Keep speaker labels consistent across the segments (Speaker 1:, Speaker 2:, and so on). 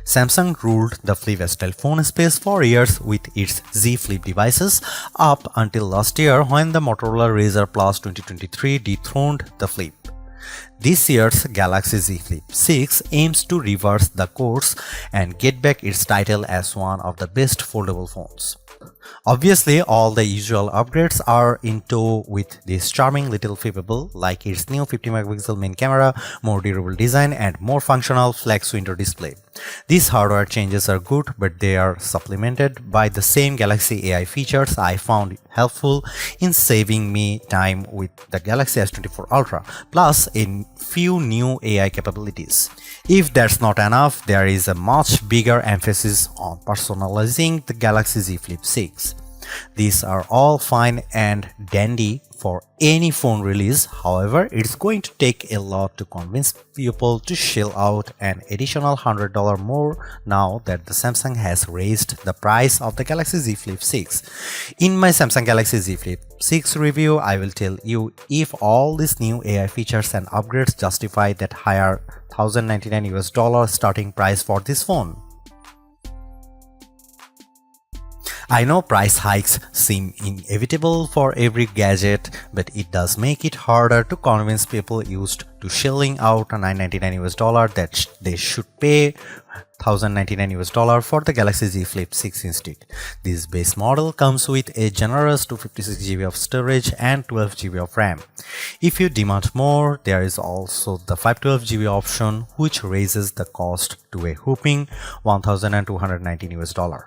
Speaker 1: Samsung ruled the flip-style phone space for years with its Z Flip devices up until last year when the Motorola Razr Plus 2023 dethroned the Flip. This year's Galaxy Z Flip 6 aims to reverse the course and get back its title as one of the best foldable phones. Obviously, all the usual upgrades are in tow with this charming little flippable, like its new 50MP main camera, more durable design, and more functional flex window display. These hardware changes are good, but they are supplemented by the same Galaxy AI features I found helpful in saving me time with the Galaxy S24 Ultra, plus a few new AI capabilities. If that's not enough, there is a much bigger emphasis on personalizing the Galaxy Z Flip 6. These are all fine and dandy for any phone release. However, it's going to take a lot to convince people to shell out an additional $100 more now that the Samsung has raised the price of the Galaxy Z Flip 6. In my Samsung Galaxy Z Flip 6 review, I will tell you if all these new AI features and upgrades justify that higher $1,099 starting price for this phone. I know price hikes seem inevitable for every gadget, but it does make it harder to convince people used to shelling out $999 that they should pay $1,099 for the Galaxy Z Flip 6 instead. This base model comes with a generous 256GB of storage and 12GB of RAM. If you demand more, there is also the 512GB option, which raises the cost to a whopping $1,219.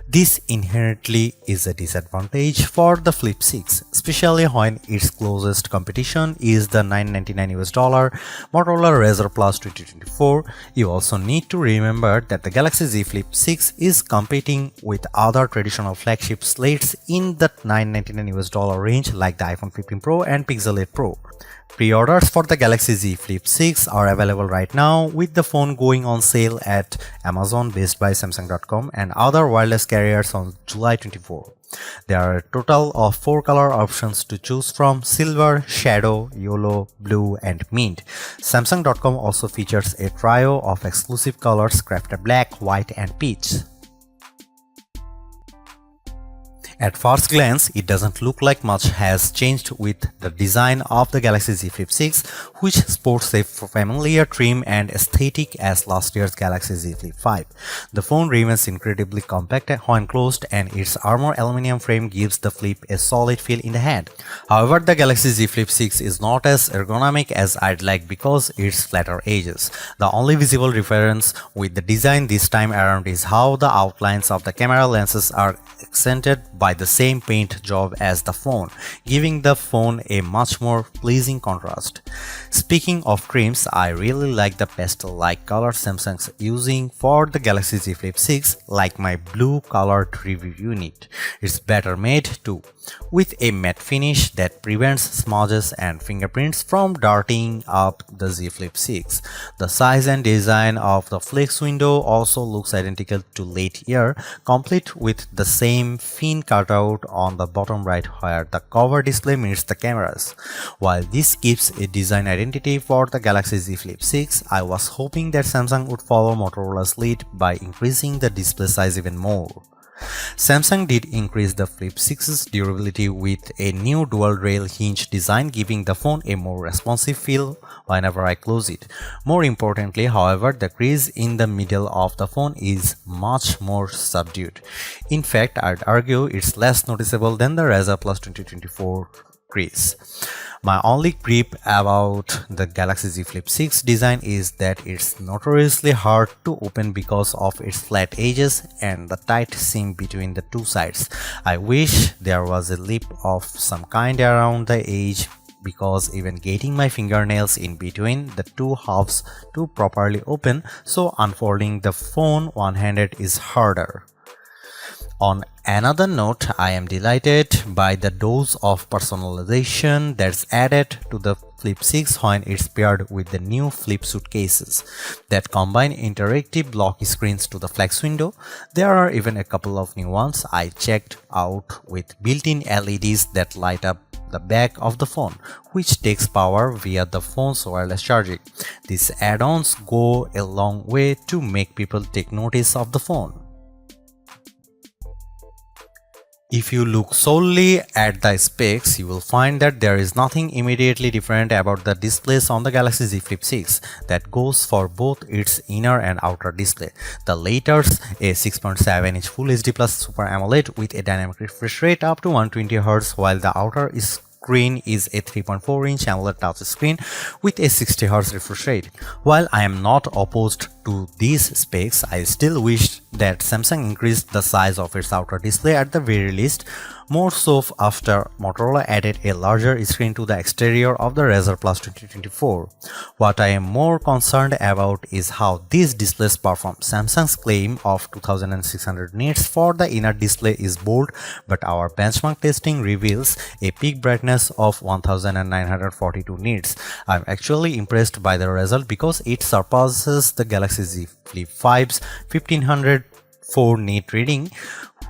Speaker 1: This inherently is a disadvantage for the Flip 6, especially when its closest competition is the $999 Motorola Razr Plus 2024. You also need to remember that the Galaxy Z Flip 6 is competing with other traditional flagship slates in the $999 range like the iPhone 15 Pro and Pixel 8 Pro. Pre-orders for the Galaxy Z Flip 6 are available right now, with the phone going on sale at Amazon, Best Buy, Samsung.com and other wireless carriers on July 24. There are a total of 4 color options to choose from: silver, shadow, yellow, blue and mint. Samsung.com also features a trio of exclusive colors crafted black, white and peach. At first glance, it doesn't look like much has changed with the design of the Galaxy Z Flip 6, which sports a familiar trim and aesthetic as last year's Galaxy Z Flip 5. The phone remains incredibly compact when closed, and its armor aluminum frame gives the Flip a solid feel in the hand. However, the Galaxy Z Flip 6 is not as ergonomic as I'd like because its flatter edges. The only visible difference with the design this time around is how the outlines of the camera lenses are accented by the same paint job as the phone, giving the phone a much more pleasing contrast. Speaking of trims, I really like the pastel-like color Samsung's using for the Galaxy Z Flip 6, like my blue colored review unit. It's better made too, with a matte finish that prevents smudges and fingerprints from darting up the Z Flip 6. The size and design of the flex window also looks identical to late year, complete with the same fin cutout on the bottom right where the cover display meets the cameras. While this keeps a design identity for the Galaxy Z Flip 6, I was hoping that Samsung would follow Motorola's lead by increasing the display size even more. Samsung did increase the Flip 6's durability with a new dual rail hinge design, giving the phone a more responsive feel whenever I close it. More importantly, however, the crease in the middle of the phone is much more subdued. In fact, I'd argue it's less noticeable than the Razr Plus 2024 crease. My only gripe about the Galaxy Z Flip 6 design is that it's notoriously hard to open because of its flat edges and the tight seam between the two sides. I wish there was a lip of some kind around the edge, because even getting my fingernails in between the two halves to properly open, so unfolding the phone one-handed is harder. On another note, I am delighted by the dose of personalization that's added to the Flip 6 when it's paired with the new Flip suitcases that combine interactive block screens to the flex window. There are even a couple of new ones I checked out with built-in LEDs that light up the back of the phone, which takes power via the phone's wireless charging. These add-ons go a long way to make people take notice of the phone. If you look solely at the specs, you will find that there is nothing immediately different about the displays on the Galaxy Z Flip 6. That goes for both its inner and outer display. The latter's a 6.7-inch Full HD Plus Super AMOLED with a dynamic refresh rate up to 120Hz, while the outer screen is a 3.4-inch AMOLED touchscreen with a 60Hz refresh rate. While I am not opposed to these specs, I still wish that Samsung increased the size of its outer display at the very least, more so after Motorola added a larger screen to the exterior of the Razr Plus 2024. What I am more concerned about is how these displays perform. Samsung's claim of 2600 nits for the inner display is bold, but our benchmark testing reveals a peak brightness of 1942 nits. I am actually impressed by the result because it surpasses the Galaxy Z Flip 5's 1504 nit reading,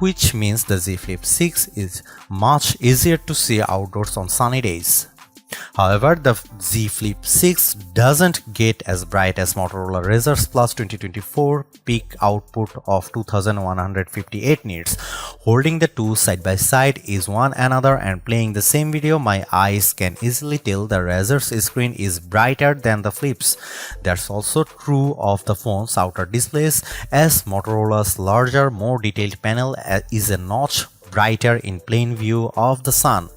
Speaker 1: which means the Z Flip 6 is much easier to see outdoors on sunny days. However, the Z Flip 6 doesn't get as bright as Motorola Razr Plus 2024 peak output of 2158 nits. Holding the two side by side is one another and playing the same video, my eyes can easily tell the Razr's screen is brighter than the Flip's. That's also true of the phone's outer displays, as Motorola's larger, more detailed panel is a notch brighter in plain view of the sun.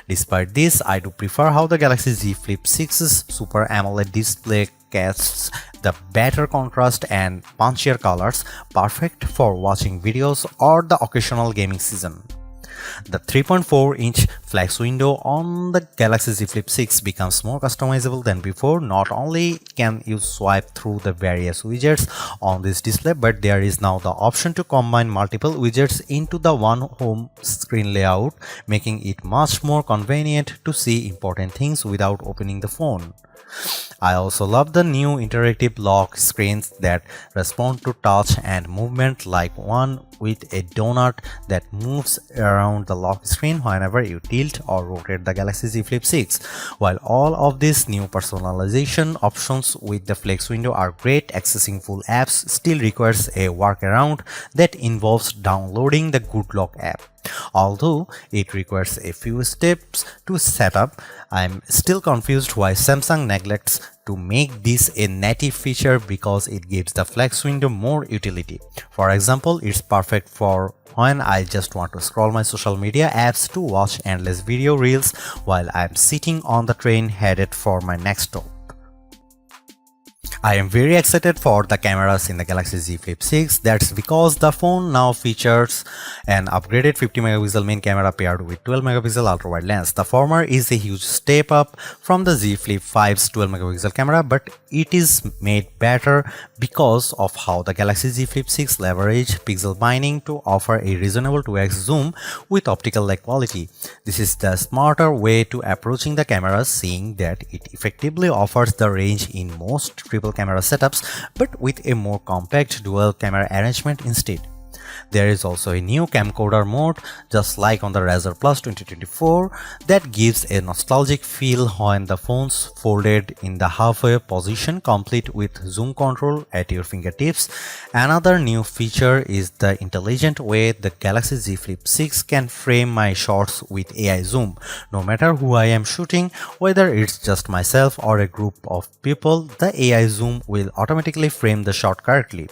Speaker 1: Despite this, I do prefer how the Galaxy Z Flip 6's Super AMOLED display casts the better contrast and punchier colors, perfect for watching videos or the occasional gaming season. The 3.4-inch flex window on the Galaxy Z Flip 6 becomes more customizable than before. Not only can you swipe through the various widgets on this display, but there is now the option to combine multiple widgets into the one home screen layout, making it much more convenient to see important things without opening the phone. I also love the new interactive lock screens that respond to touch and movement, like one with a donut that moves around the lock screen whenever you tilt or rotate the Galaxy Z Flip 6. While all of these new personalization options with the flex window are great, accessing full apps still requires a workaround that involves downloading the Good Lock app. Although it requires a few steps to set up, I am still confused why Samsung neglects to make this a native feature, because it gives the flex window more utility. For example, it's perfect for when I just want to scroll my social media apps to watch endless video reels while I'm sitting on the train headed for my next stop. I am very excited for the cameras in the Galaxy Z Flip 6. That's because the phone now features an upgraded 50MP main camera paired with 12MP ultra-wide lens. The former is a huge step up from the Z Flip 5's 12MP camera, but it is made better because of how the Galaxy Z Flip 6 leveraged pixel mining to offer a reasonable 2x zoom with optical-like quality. This is the smarter way to approaching the camera, seeing that it effectively offers the range in most triple camera setups, but with a more compact dual camera arrangement instead. There is also a new camcorder mode, just like on the Razr Plus 2024, that gives a nostalgic feel when the phone's folded in the halfway position, complete with zoom control at your fingertips. Another new feature is the intelligent way the Galaxy Z Flip 6 can frame my shots with AI zoom. No matter who I am shooting, whether it's just myself or a group of people, the AI zoom will automatically frame the shot correctly.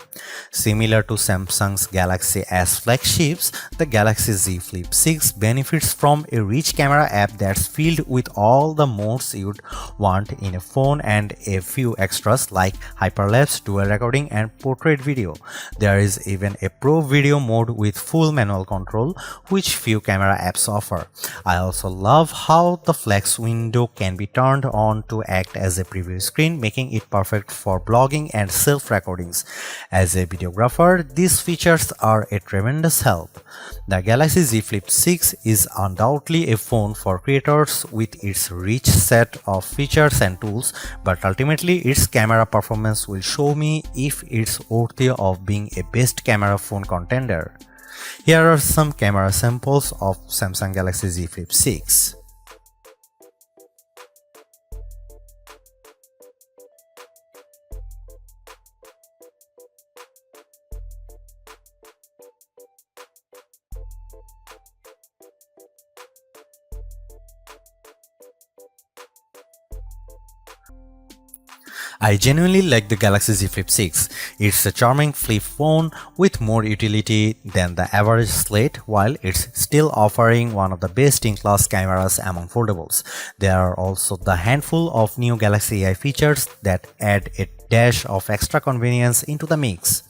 Speaker 1: Similar to Samsung's Galaxy S flagships, the Galaxy Z Flip 6 benefits from a rich camera app that's filled with all the modes you'd want in a phone and a few extras like hyperlapse, dual recording, and portrait video. There is even a pro video mode with full manual control, which few camera apps offer. I also love how the flex window can be turned on to act as a preview screen, making it perfect for blogging and self-recordings. As a videographer, these features are a tremendous help. The Galaxy Z Flip 6 is undoubtedly a phone for creators with its rich set of features and tools, but ultimately its camera performance will show me if it's worthy of being a best camera phone contender. Here are some camera samples of Samsung Galaxy Z Flip 6. I genuinely like the Galaxy Z Flip 6. It's a charming flip phone with more utility than the average slate, while it's still offering one of the best in-class cameras among foldables. There are also the handful of new Galaxy AI features that add a dash of extra convenience into the mix.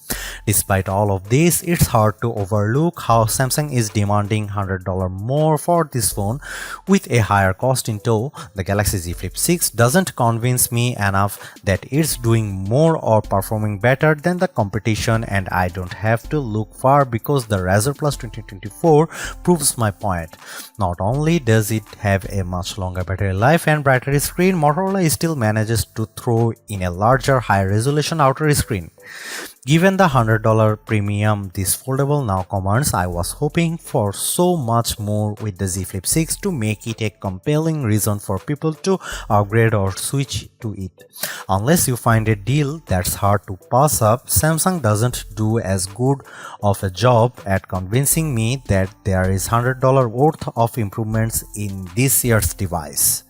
Speaker 1: Despite all of this, it's hard to overlook how Samsung is demanding $100 more for this phone with a higher cost in tow. The Galaxy Z Flip 6 doesn't convince me enough that it's doing more or performing better than the competition, and I don't have to look far because the Razr Plus 2024 proves my point. Not only does it have a much longer battery life and brighter screen, Motorola still manages to throw in a larger, higher resolution outer screen. Given the $100 premium this foldable now commands, I was hoping for so much more with the Z Flip 6 to make it a compelling reason for people to upgrade or switch to it. Unless you find a deal that's hard to pass up, Samsung doesn't do as good of a job at convincing me that there is $100 worth of improvements in this year's device.